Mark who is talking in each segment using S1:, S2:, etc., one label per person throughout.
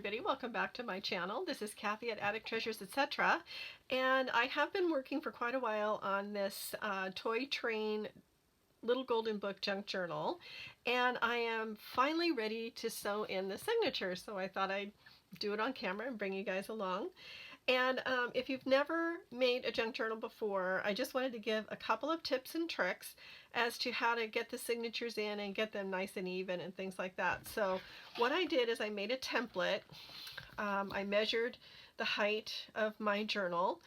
S1: everybody, welcome back to my channel. This is Kathy at Attic Treasures Etc. And I have been working for quite a while on this Toy Train Little Golden Book Junk Journal, and I am finally ready to sew in the signature, so I thought I'd do it on camera and bring you guys along. And if you've never made a junk journal before, I just wanted to give a couple of tips and tricks as to how to get the signatures in and get them nice and even and things like that. So what I did is I made a template. I measured the height of my journal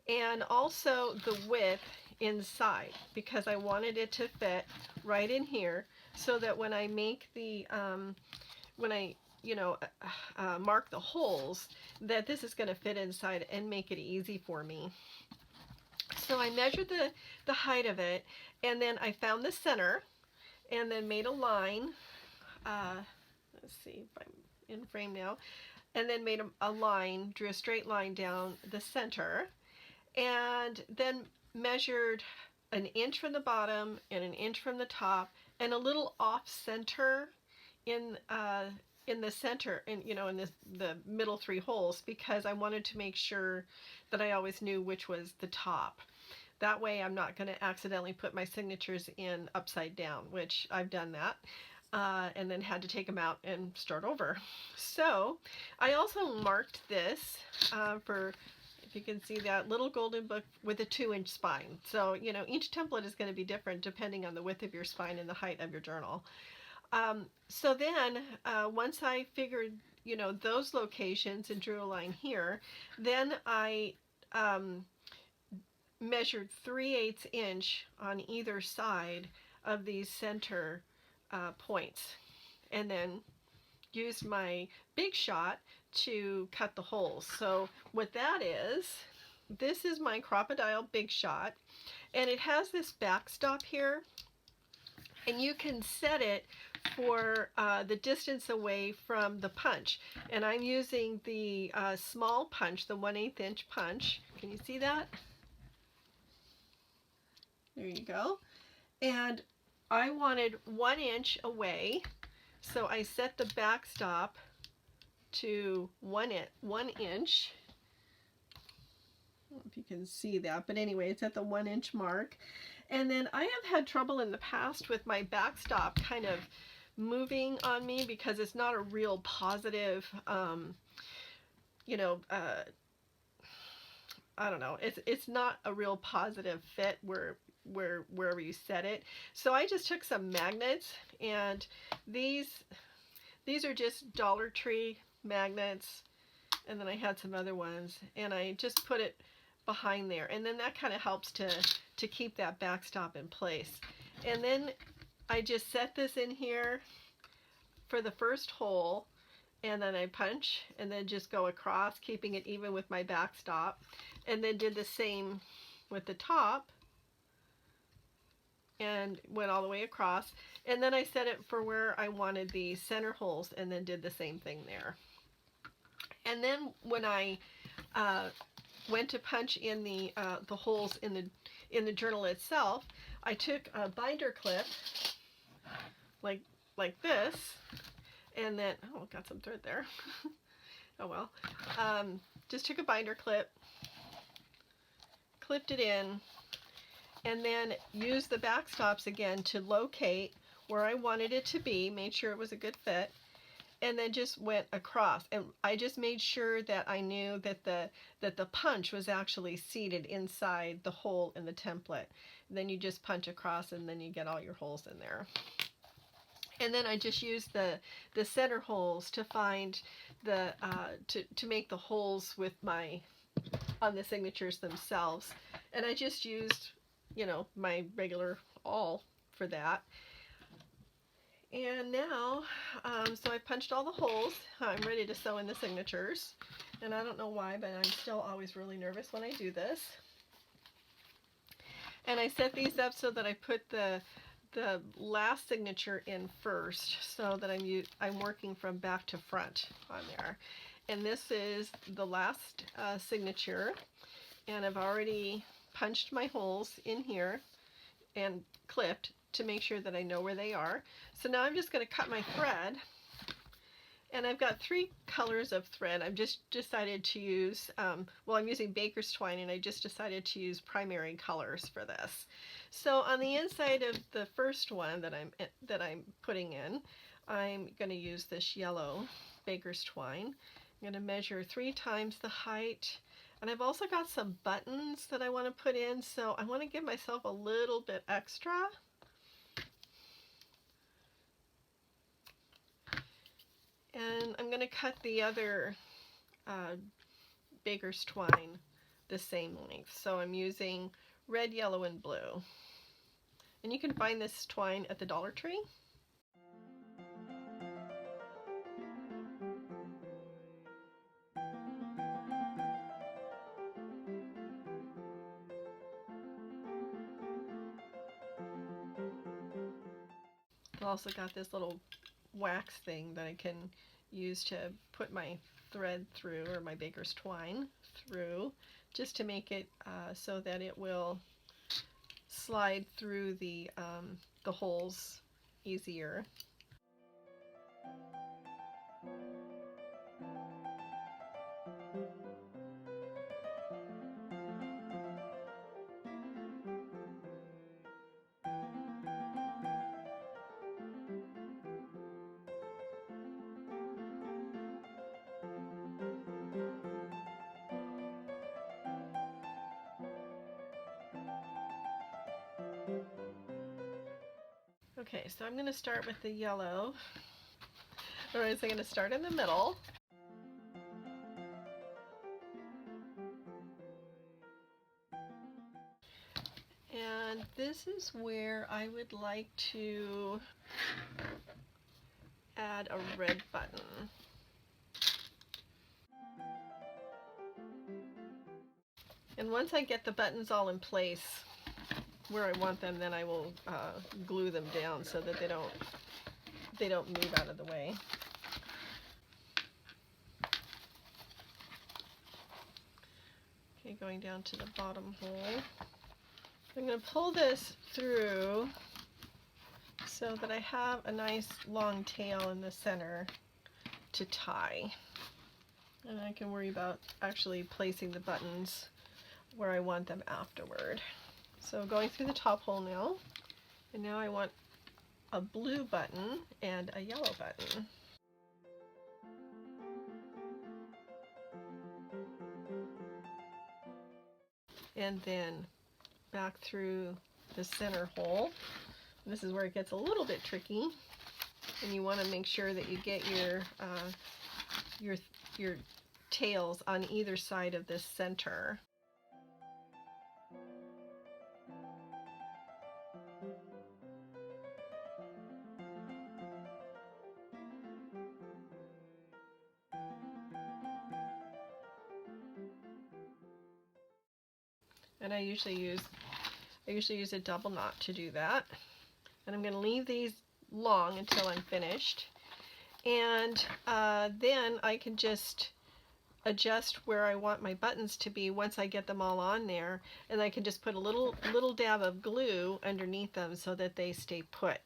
S1: and also the width inside because I wanted it to fit right in here so that when I make the mark the holes, that this is going to fit inside and make it easy for me. So I measured the height of it, and then I found the center and then made a line. Let's see if I'm in frame now. And then made a line, drew a straight line down the center, and then measured an inch from the bottom and an inch from the top and a little off center in the center, in the middle three holes, because I wanted to make sure that I always knew which was the top. That way I'm not going to accidentally put my signatures in upside down, which I've done that, and then had to take them out and start over. So I also marked this for, if you can see that, Little Golden Book with a 2-inch spine. So each template is going to be different depending on the width of your spine and the height of your journal. So then once I figured those locations and drew a line here, then I measured 3/8 inch on either side of these center points, and then used my Big Shot to cut the holes. So what that is, this is my Crop-A-Dile Big Shot, and it has this backstop here, and you can set it for the distance away from the punch. And I'm using the small punch, the 1/8 inch punch. Can you see that? There you go. And I wanted 1 inch away, so I set the backstop to 1 inch. I don't know if you can see that, but anyway, it's at the 1 inch mark. And then I have had trouble in the past with my backstop kind of moving on me because it's not a real positive, I don't know, it's not a real positive fit wherever you set it. So I just took some magnets, and these are just Dollar Tree magnets, and then I had some other ones, and I just put it behind there, and then that kind of helps to keep that backstop in place. And then I just set this in here for the first hole, and then I punch and then just go across, keeping it even with my backstop, and then did the same with the top and went all the way across, and then I set it for where I wanted the center holes and then did the same thing there. And then when I went to punch in the holes in the journal itself, I took a binder clip like this, and then, oh, got some thread there. Oh well. Just took a binder clip, clipped it in, and then used the backstops again to locate where I wanted it to be, made sure it was a good fit, and then just went across. And I just made sure that I knew that the punch was actually seated inside the hole in the template. Then you just punch across, and then you get all your holes in there. And then I just used the center holes to find the to make the holes with on the signatures themselves. And I just used my regular awl for that. And now, so I punched all the holes. I'm ready to sew in the signatures. And I don't know why, but I'm still always really nervous when I do this. And I set these up so that I put the last signature in first, so that I'm working from back to front on there. And this is the last signature, and I've already punched my holes in here and clipped to make sure that I know where they are. So now I'm just going to cut my thread And I've got 3 colors of thread. I've just decided to use, well, I'm using baker's twine, and I just decided to use primary colors for this. So on the inside of the first one that I'm putting in, I'm going to use this yellow baker's twine. I'm going to measure 3 times the height. And I've also got some buttons that I want to put in, so I want to give myself a little bit extra. And I'm going to cut the other baker's twine the same length. So I'm using red, yellow, and blue. And you can find this twine at the Dollar Tree. I've also got this little wax thing that I can use to put my thread through, or my baker's twine through, just to make it so that it will slide through the holes easier. Okay, so I'm going to start with the yellow. Alright, so I'm going to start in the middle. And this is where I would like to add a red button. And once I get the buttons all in place where I want them, then I will glue them down so that they don't move out of the way. Okay, going down to the bottom hole. I'm going to pull this through so that I have a nice long tail in the center to tie. And I can worry about actually placing the buttons where I want them afterward. So going through the top hole now, and now I want a blue button and a yellow button. And then back through the center hole. And this is where it gets a little bit tricky, and you want to make sure that you get your tails on either side of this center. And I usually use a double knot to do that. And I'm going to leave these long until I'm finished. And then I can just adjust where I want my buttons to be once I get them all on there, and I can just put a little dab of glue underneath them so that they stay put.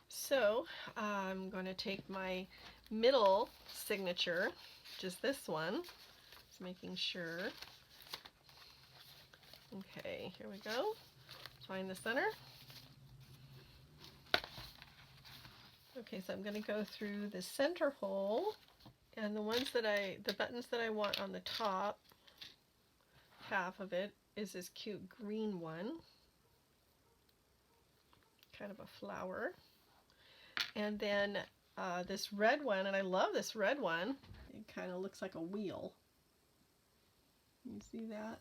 S1: So I'm going to take my middle signature, just this one, just making sure. Okay, here we go. Find the center. Okay, so I'm going to go through the center hole, and the buttons that I want on the top half of it is this cute green one, kind of a flower. And then this red one, and I love this red one, it kind of looks like a wheel. You see that?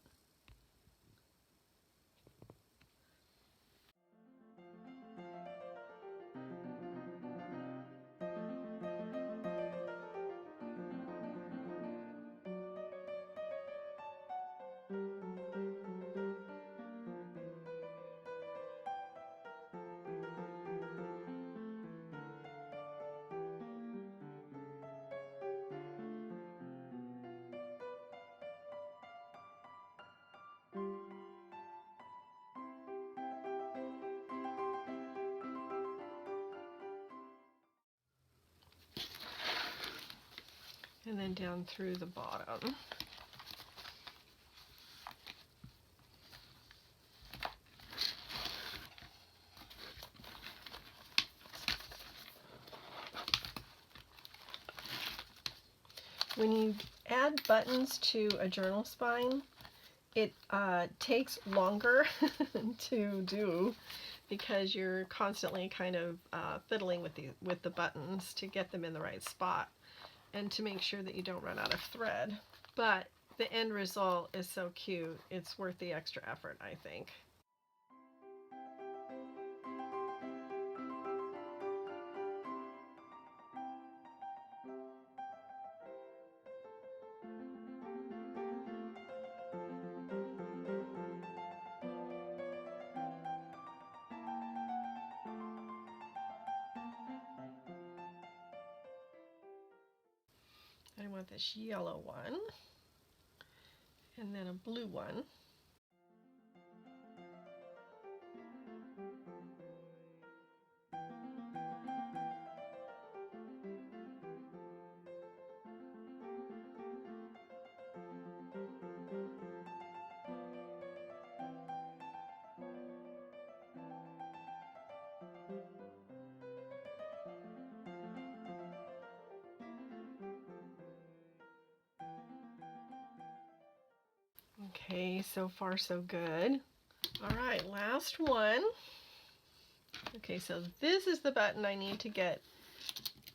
S1: and then down through the bottom. When you add buttons to a journal spine, it takes longer to do because you're constantly kind of fiddling with the buttons to get them in the right spot and to make sure that you don't run out of thread. But the end result is so cute, it's worth the extra effort, I think. I want this yellow one, and then a blue one. Okay, so far so good. All right, last one. Okay, so this is the button I need to get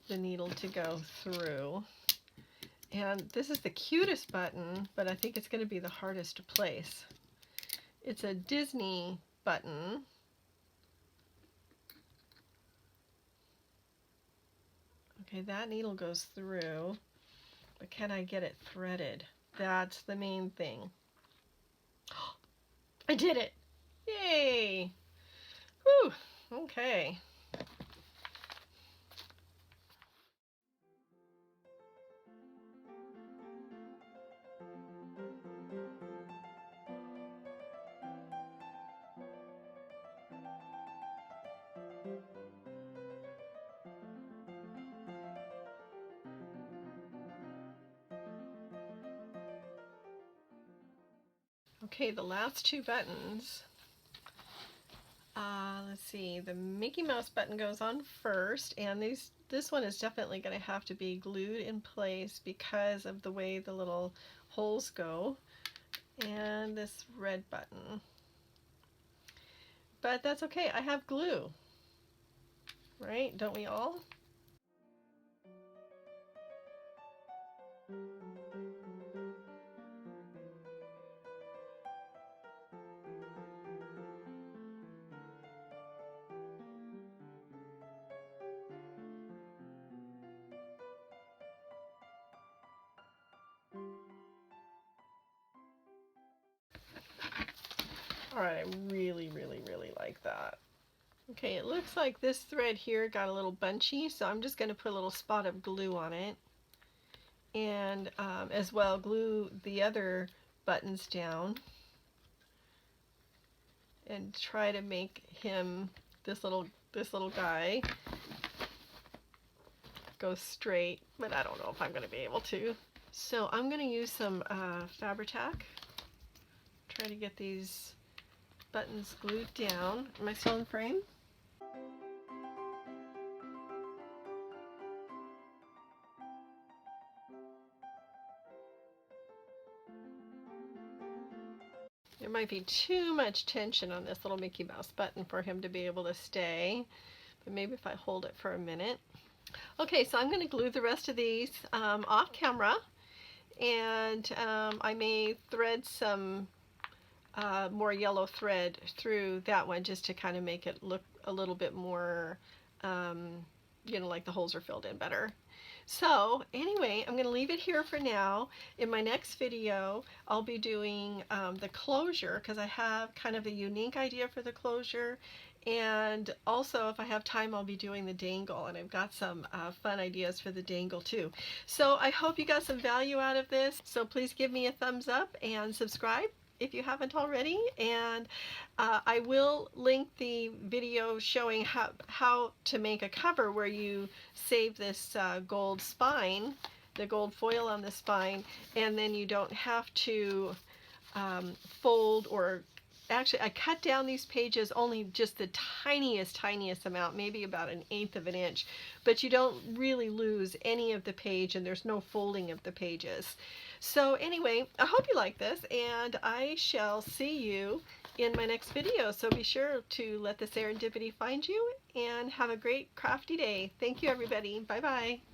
S1: the needle to go through. And this is the cutest button, but I think it's going to be the hardest to place. It's a Disney button. Okay, that needle goes through, but can I get it threaded? That's the main thing. I did it! Yay! Whew, okay. Okay, the last two buttons. Let's see, the Mickey Mouse button goes on first, and this one is definitely going to have to be glued in place because of the way the little holes go, and this red button. But that's okay, I have glue, right? Don't we all? All right, I really, really, really like that. Okay, it looks like this thread here got a little bunchy, so I'm just going to put a little spot of glue on it. And as well, glue the other buttons down. And try to make him, this little guy, go straight, but I don't know if I'm going to be able to. So I'm going to use some Fabri-Tac. Try to get these buttons glued down. Am I still in frame? There might be too much tension on this little Mickey Mouse button for him to be able to stay, but maybe if I hold it for a minute. Okay, so I'm going to glue the rest of these off camera, and I may thread some more yellow thread through that one just to kind of make it look a little bit more, you know, like the holes are filled in better. So anyway, I'm going to leave it here for now. In my next video, I'll be doing the closure because I have kind of a unique idea for the closure. And also, if I have time, I'll be doing the dangle, and I've got some fun ideas for the dangle too. So I hope you got some value out of this. So please give me a thumbs up and subscribe if you haven't already, and I will link the video showing how to make a cover where you save this gold spine the gold foil on the spine, and then you don't have to fold or actually I cut down these pages only just the tiniest amount, maybe about 1/8 of an inch, but you don't really lose any of the page and there's no folding of the pages. So anyway, I hope you like this, and I shall see you in my next video. So be sure to let the serendipity find you, and have a great crafty day. Thank you, everybody. Bye bye.